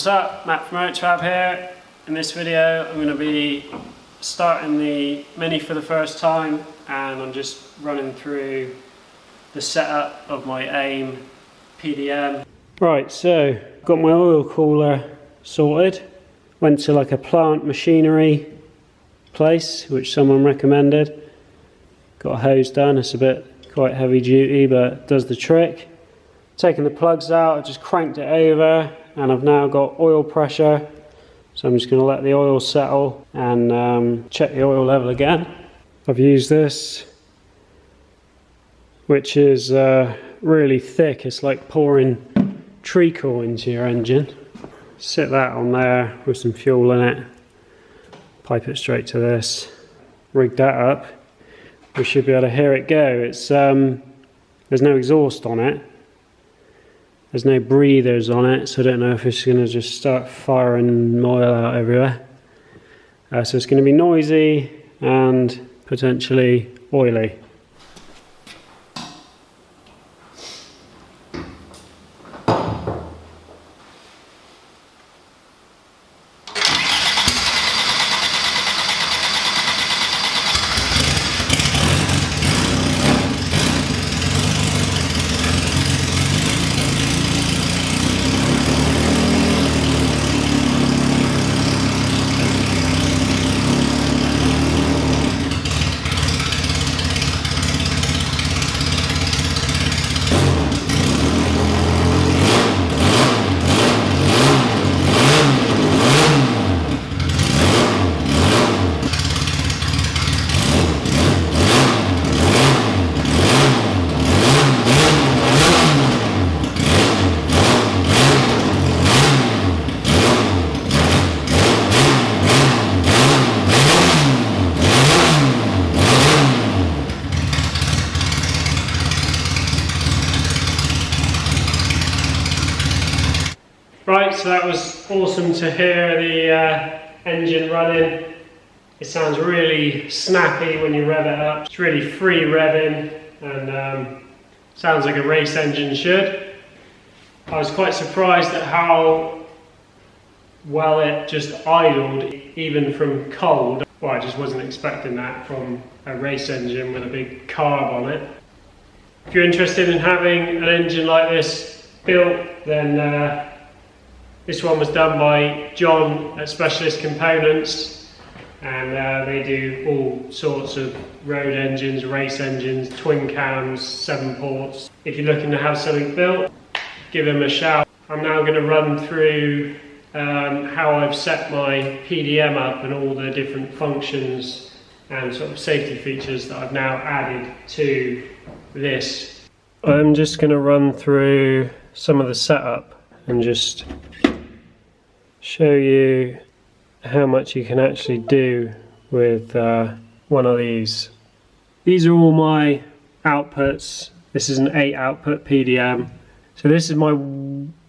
up, Matt from Motorfab here. In this video I'm going to be starting the Mini for the first time, and I'm just running through the setup of my AIM PDM. Right, so got my oil cooler sorted. Went to like a plant machinery place which someone recommended. Got a hose done, it's a bit quite heavy duty but does the trick. Taking the plugs out, I just cranked it over and I've now got oil pressure. So I'm just going to let the oil settle and check the oil level again. I've used this, which is really thick. It's like pouring treacle into your engine. Sit that on there with some fuel in it. Pipe it straight to this. Rig that up. We should be able to hear it go. It's there's no exhaust on it. There's no breathers on it, so I don't know if it's going to just start firing oil out everywhere. So it's going to be noisy and potentially oily. Right, so that was awesome to hear the engine running. It sounds really snappy when you rev it up. It's really free revving and sounds like a race engine should. I was quite surprised at how well it just idled even from cold. Well, I just wasn't expecting that from a race engine with a big carb on it. If you're interested in having an engine like this built, then this one was done by John at Specialist Components, and they do all sorts of road engines, race engines, twin cams, 7 ports. If you're looking to have something built, give him a shout. I'm now going to run through how I've set my PDM up and all the different functions and sort of safety features that I've now added to this. I'm just going to run through some of the setup and just show you how much you can actually do with one of these. These are all my outputs. This is an 8 output PDM. So this is my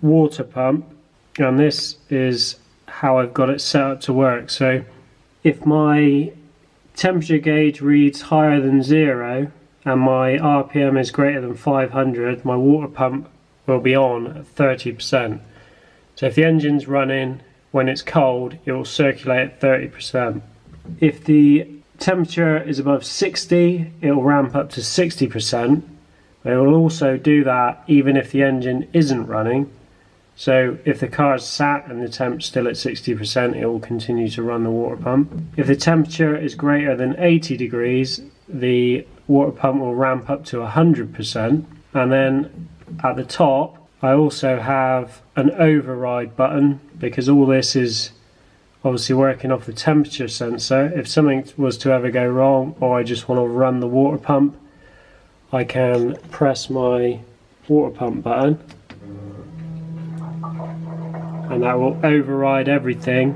water pump, and this is how I've got it set up to work. So if my temperature gauge reads higher than 0 and my RPM is greater than 500, my water pump will be on at 30%. So if the engine's running, when it's cold, it will circulate at 30%. If the temperature is above 60, it will ramp up to 60%. But it will also do that even if the engine isn't running. So if the car's sat and the temp's still at 60%, it will continue to run the water pump. If the temperature is greater than 80 degrees, the water pump will ramp up to 100%. And then at the top, I also have an override button, because all this is obviously working off the temperature sensor. If something was to ever go wrong, or I just want to run the water pump, I can press my water pump button and that will override everything,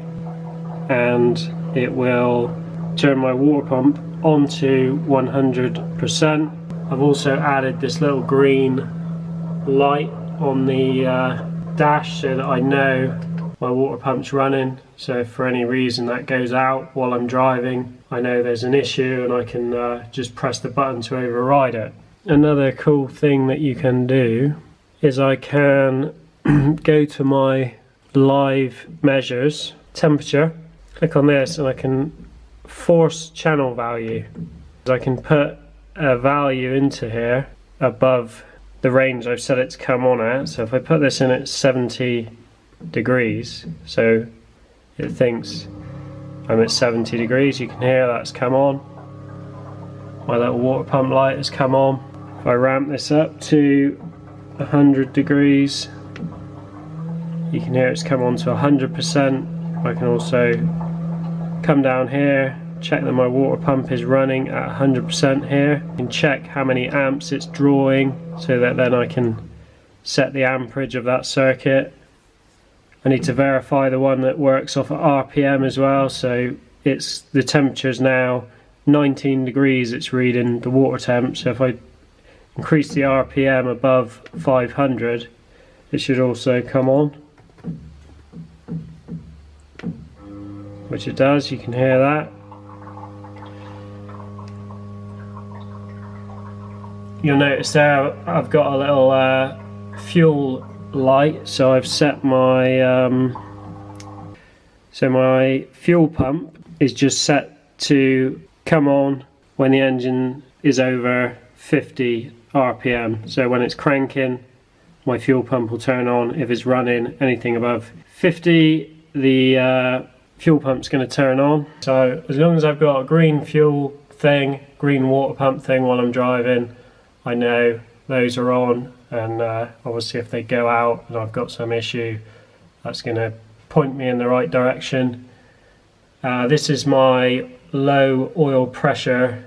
and it will turn my water pump onto 100%. I've also added this little green light on the dash so that I know my water pump's running. So if for any reason that goes out while I'm driving, I know there's an issue and I can just press the button to override it. Another cool thing that you can do is I can go to my live measures, temperature. Click on this and I can force channel value. I can put a value into here above the range I've set it to come on at. So if I put this in at 70 degrees, so it thinks I'm at 70 degrees, you can hear that's come on. My little water pump light has come on. If I ramp this up to 100 degrees, you can hear it's come on to 100%. I can also come down here, check that my water pump is running at 100% here, and check how many amps it's drawing so that then I can set the amperage of that circuit. I need to verify the one that works off of RPM as well, so the temperature's now 19 degrees, it's reading the water temp, so if I increase the RPM above 500 it should also come on, which it does, you can hear that. You'll notice there I've got a little fuel light, so I've set my my fuel pump is just set to come on when the engine is over 50 RPM. So when it's cranking, my fuel pump will turn on. If it's running anything above 50, the fuel pump's going to turn on. So as long as I've got a green fuel thing, green water pump thing while I'm driving, I know those are on, and obviously if they go out and I've got some issue, that's going to point me in the right direction. This is my low oil pressure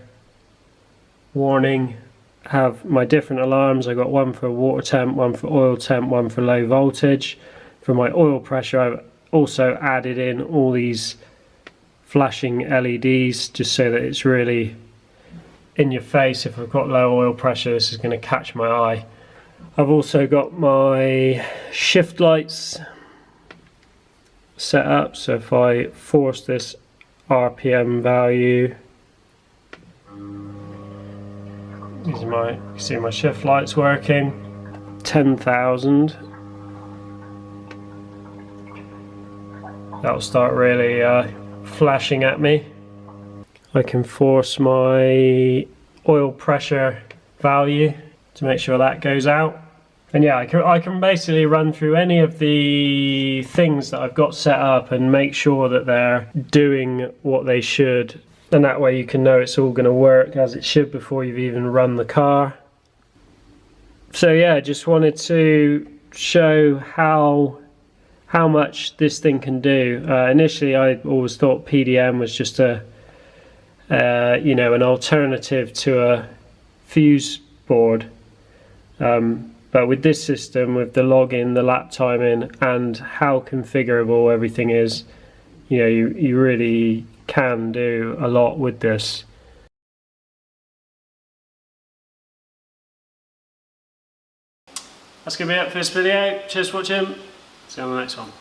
warning. I have my different alarms. I've got one for water temp, one for oil temp, one for low voltage. For my oil pressure, I've also added in all these flashing LEDs just so that it's really in your face. If I've got low oil pressure, this is going to catch my eye. I've also got my shift lights set up, so if I force this RPM value, these are you see my shift lights working, 10,000, that'll start really flashing at me. I can force my oil pressure value to make sure that goes out. And yeah, I can basically run through any of the things that I've got set up and make sure that they're doing what they should. And that way you can know it's all going to work as it should before you've even run the car. So yeah, just wanted to show how much this thing can do. Initially I always thought PDM was just a you know, an alternative to a fuse board, but with this system, with the login, the lap timing, and how configurable everything is, you know, you really can do a lot with this. That's gonna be it for this video. Cheers for watching. See you on the next one.